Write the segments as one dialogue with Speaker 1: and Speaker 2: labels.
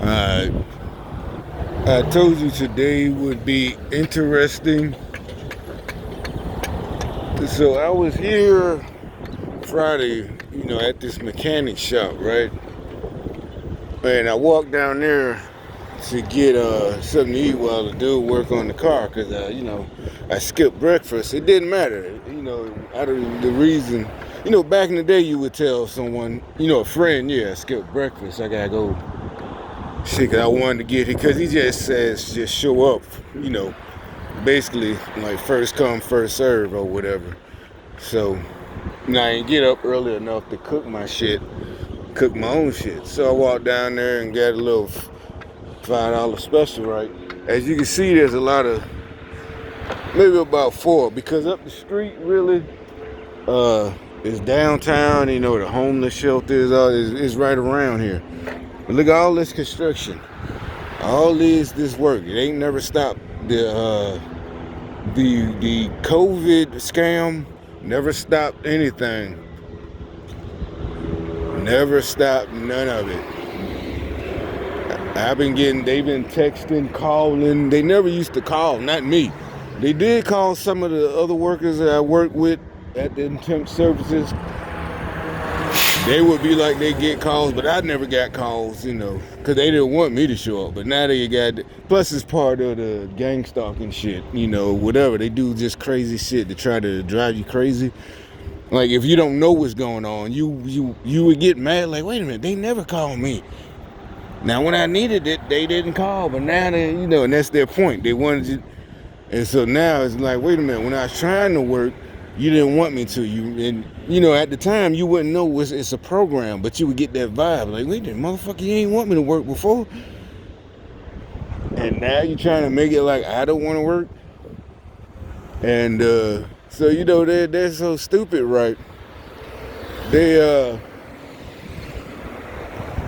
Speaker 1: Uh, I told you today would be interesting. So I was here Friday, at this mechanic shop, right? And I walked down there to get something to eat while the dude work on the car, cause I skipped breakfast. It didn't matter, out of the reason. Back in the day, you would tell someone, a friend, yeah, I skipped breakfast. I gotta go. Shit, 'cause I wanted to get it, cause he just says just show up, you know, basically like first come first serve or whatever. So I didn't get up early enough to cook my own shit. So I walked down there and got a little $5 special, right? As you can see, there's a lot of, maybe about four, because up the street really is downtown. The homeless shelter is right around here. But look at all this construction, all this work. It ain't never stopped. The COVID scam never stopped anything. Never stopped none of it. They've been texting, calling. They never used to call, not me. They did call some of the other workers that I work with at the temp services. They would be like they get calls, but I never got calls, because they didn't want me to show up. But now they got, plus it's part of the gang stalking shit, whatever. They do just crazy shit to try to drive you crazy. Like if you don't know what's going on, you would get mad, like, wait a minute, they never called me. Now when I needed it, they didn't call, but now they, and that's their point. They wanted to, and so now it's like, wait a minute, when I was trying to work, you didn't want me to. At the time, you wouldn't know it's a program, but you would get that vibe. Like, wait a minute, motherfucker, you ain't want me to work before. And now you're trying to make it like I don't want to work. And so, they're so stupid, right? They,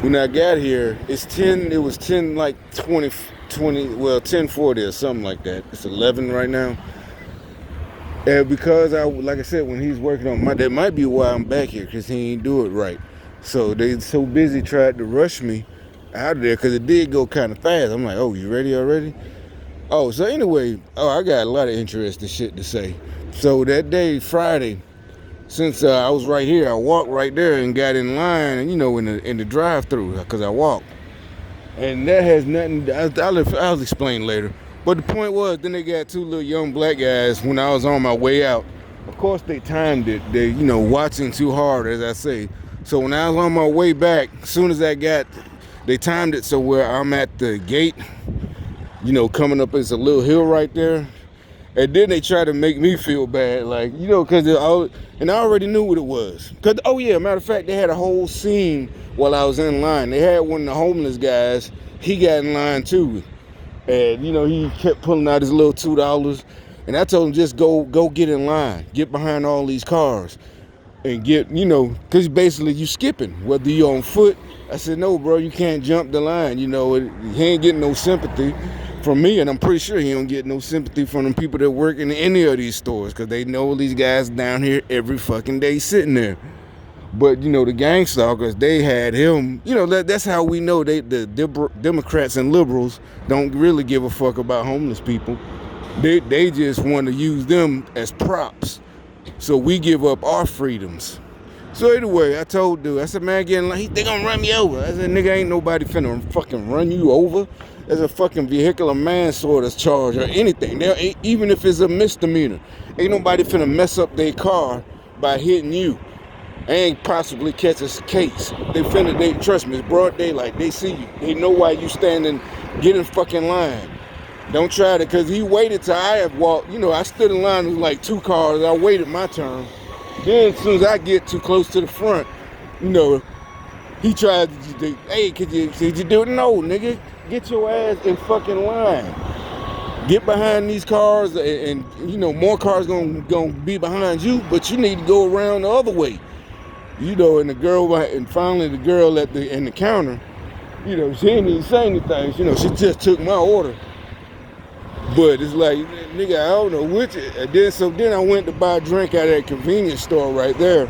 Speaker 1: when I got here, it was 10, like 20, 10:40 or something like that. It's 11 right now. And because like I said, when he's working on that might be why I'm back here, because he ain't do it right. So they so busy tried to rush me out of there, because it did go kind of fast. I'm like, oh, you ready already? Oh, so anyway, I got a lot of interesting shit to say. So that day, Friday, since I was right here, I walked right there and got in line, and in the drive-through, because I walked. And that has nothing, I'll explain later. But the point was, then they got two little young black guys when I was on my way out. Of course, they timed it. They, watching too hard, as I say. So when I was on my way back, as soon as they timed it so where I'm at the gate, coming up, it's a little hill right there. And then they try to make me feel bad, like, because and I already knew what it was. Because, oh yeah, matter of fact, they had a whole scene while I was in line. They had one of the homeless guys, he got in line too. And, he kept pulling out his little $2. And I told him, just go get in line. Get behind all these cars. And get, because basically you skipping, whether you're on foot. I said, no, bro, you can't jump the line. He ain't getting no sympathy from me. And I'm pretty sure he don't get no sympathy from them people that work in any of these stores, because they know these guys down here every fucking day sitting there. But, the gang stalkers, they had him, that's how we know the Democrats and liberals don't really give a fuck about homeless people. They just want to use them as props. So we give up our freedoms. So anyway, I told dude, I said, man, they gonna run me over. I said, nigga, ain't nobody finna fucking run you over. There's a fucking vehicular manslaughter charge or anything. Even if it's a misdemeanor, ain't nobody finna mess up their car by hitting you. Ain't possibly catch a case. Trust me, it's broad daylight. They see you. They know why you standing. Get in fucking line. Don't try to, because he waited till I had walked. I stood in line with like two cars. I waited my turn. Then as soon as I get too close to the front, he tried to, hey, could you do it? No, nigga, get your ass in fucking line. Get behind these cars, and more cars gonna be behind you, but you need to go around the other way. And the girl, and finally the girl in the counter, she didn't even say anything. She just took my order. But it's like, nigga, I don't know which. And then I went to buy a drink at that convenience store right there.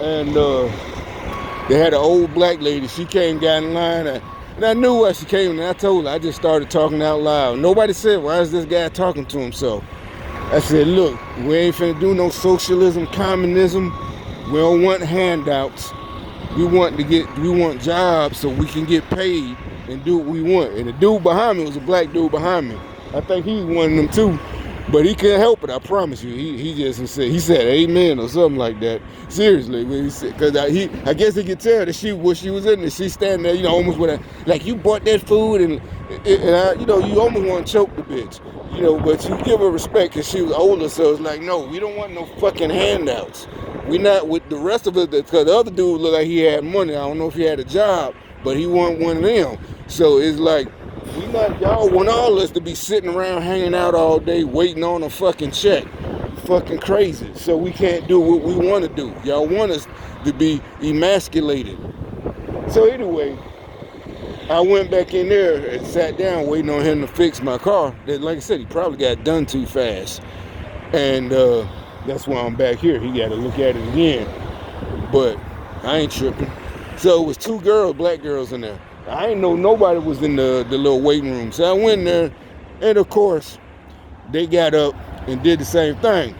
Speaker 1: And they had an old black lady. She came, got in line. And I knew why she came, and I told her, I just started talking out loud. Nobody said, why is this guy talking to himself? I said, look, we ain't finna do no socialism, communism. We don't want handouts. We want jobs so we can get paid and do what we want. And the dude behind me was a black dude behind me. I think he was one of them too. But he couldn't help it, I promise you. He just said amen or something like that. Seriously, when he said, because I guess he could tell that she was in there. She standing there, almost with like, you bought that food, and I, you almost want to choke the bitch, but you give her respect because she was older. So it's like, no, we don't want no fucking handouts. We not with the rest of it, because the other dude looked like he had money. I don't know if he had a job, but he wasn't one of them. So it's like, y'all want all us to be sitting around hanging out all day waiting on a fucking check. Fucking crazy. So we can't do what we want to do. Y'all want us to be emasculated. So anyway, I went back in there and sat down waiting on him to fix my car. Like I said, he probably got done too fast. And that's why I'm back here. He got to look at it again. But I ain't tripping. So it was 2 black girls in there. I didn't know nobody was in the little waiting room. So I went in there, and of course, they got up and did the same thing.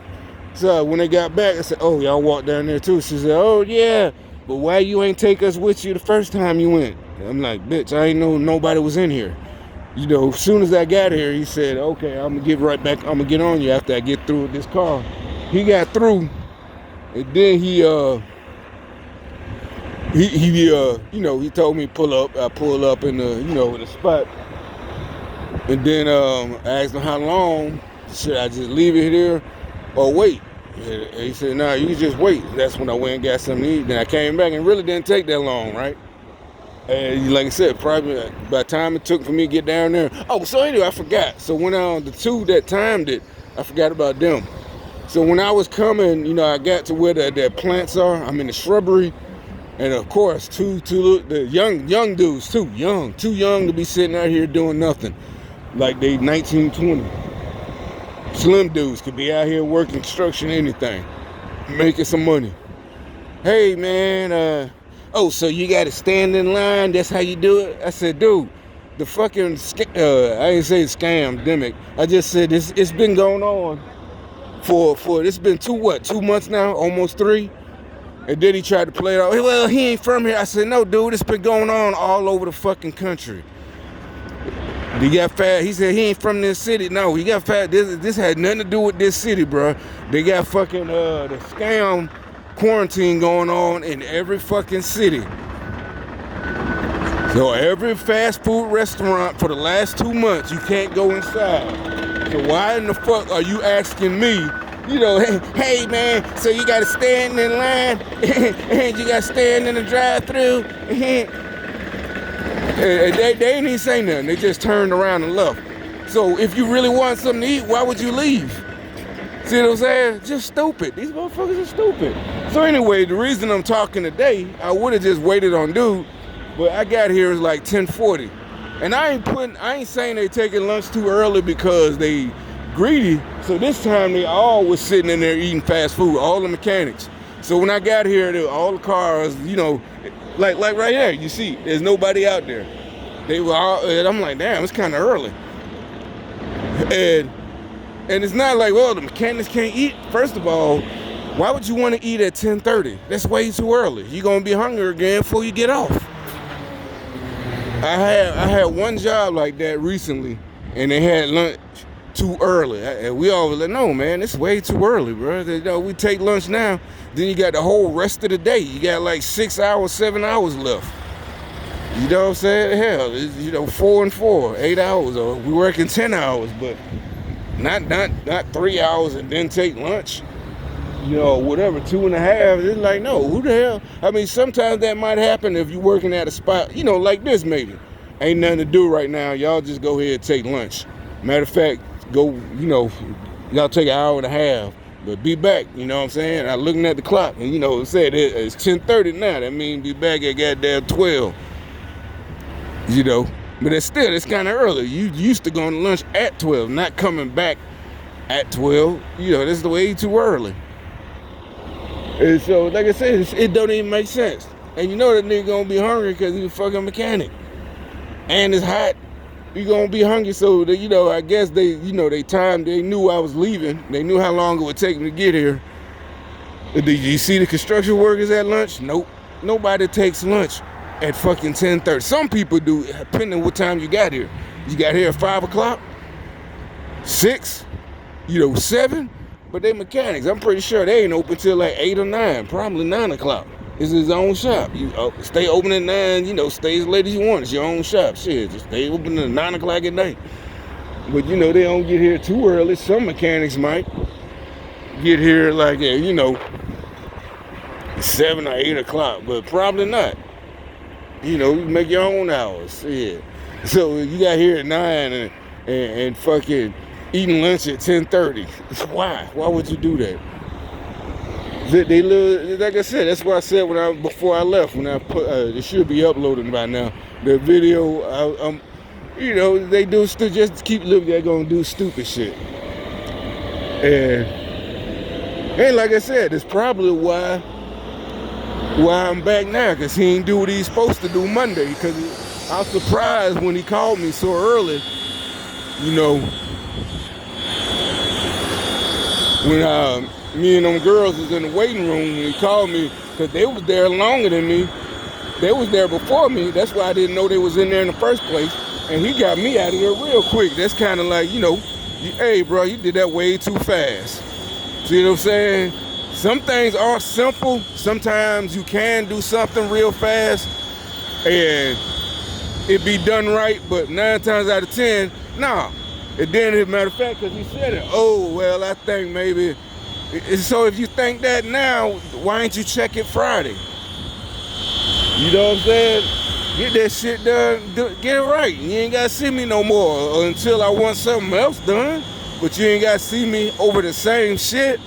Speaker 1: So when they got back, I said, oh, y'all walked down there too? She said, oh, yeah, but why you ain't take us with you the first time you went? I'm like, bitch, I ain't know nobody was in here. As soon as I got here, he said, okay, I'm going to get right back. I'm going to get on you after I get through with this car. He got through, and then he told me pull up. I pulled up in the spot, and then I asked him how long should I just leave it here or wait. And he said, nah, you just wait. That's when I went and got something to eat. Then I came back and really didn't take that long, right? And like I said, probably by the time it took for me to get down there. Oh, so anyway, I forgot. So when the 2 that timed it, I forgot about them. So when I was coming, I got to where the plants are. I'm in the shrubbery. And of course, the young dudes, too young to be sitting out here doing nothing. Like they 19, 20. Slim dudes could be out here working construction, anything, making some money. Hey man, so you got to stand in line? That's how you do it? I said, dude, the fucking, I didn't say scam-demic. I just said it's been going on for it's been 2 months now, almost 3. And then he tried to play it off. Well, he ain't from here. I said, no, dude, it's been going on all over the fucking country. He got fat. He said he ain't from this city. No, he got fat. This had nothing to do with this city, bro. They got fucking the scam quarantine going on in every fucking city. So every fast food restaurant for the last 2 months, you can't go inside. So why in the fuck are you asking me? Hey man, so you gotta stand in line and you gotta stand in the drive-thru. They ain't even say nothing. They just turned around and left. So if you really want something to eat, why would you leave? See what I'm saying? Just stupid. These motherfuckers are stupid. So anyway, the reason I'm talking today, I would have just waited on dude, but I got here at like 10:40. And I ain't saying they taking lunch too early because they greedy. So this time they all was sitting in there eating fast food, all the mechanics. So when I got here, all the cars, like right here, you see, there's nobody out there. They were all, and I'm like, damn, it's kind of early. And it's not like, well, the mechanics can't eat. First of all, why would you want to eat at 10:30? That's way too early. You're gonna be hungry again before you get off. I had one job like that recently, and they had lunch too early. And we all was like, no, man, it's way too early, bro. We take lunch now, then you got the whole rest of the day. You got like 6 hours, 7 hours left. You know what I'm saying? Hell, it's, 4 and 4, 8 hours. Or we working 10 hours, but not 3 hours and then take lunch. Whatever, 2.5. It's like, no, who the hell? I mean, sometimes that might happen if you're working at a spot, like this maybe. Ain't nothing to do right now. Y'all just go ahead and take lunch. Matter of fact, go, y'all take an hour and a half, but be back, you know what I'm saying? I'm looking at the clock, and it said it's 10:30 now. That means be back at goddamn 12. But it's kind of early. You used to going to lunch at 12, not coming back at 12. This is the way too early. And so, like I said, it don't even make sense. And that nigga gonna be hungry because he's a fucking mechanic. and it's hot, you're gonna be hungry. So I guess they knew I was leaving. They knew how long it would take me to get here. Did you see the construction workers at lunch? Nope. Nobody takes lunch at fucking 10:30. Some people do, depending on what time you got here. You got here at 5 o'clock, 6, 7. But they mechanics. I'm pretty sure they ain't open till like 8 or 9, probably 9 o'clock. It's his own shop. You stay open at 9, stay as late as you want. It's your own shop. Shit, just stay open at 9 o'clock at night. But they don't get here too early. Some mechanics might get here like 7 or 8 o'clock, but probably not. You make your own hours. Yeah. So you got here at 9 and fucking eating lunch at 10:30. Why? Why would you do that? They live, like I said. That's what I said before I left. When I put, it should be uploaded by now. The video, they do just keep living. They're gonna do stupid shit, and like I said, it's probably why I'm back now, because he ain't do what he's supposed to do Monday. Because I was surprised when he called me so early. When me and them girls was in the waiting room, and he called me, because they was there longer than me. They was there before me. That's why I didn't know they was in there in the first place. And he got me out of there real quick. That's kind of like, hey, bro, you did that way too fast. See what I'm saying? Some things are simple. Sometimes you can do something real fast and it be done right, but 9 times out of 10, nah. And then, as a matter of fact, because he said it, oh, well, I think maybe. So if you think that now, why ain't you check it Friday? You know what I'm saying? Get that shit done, get it right. You ain't got to see me no more until I want something else done. But you ain't got to see me over the same shit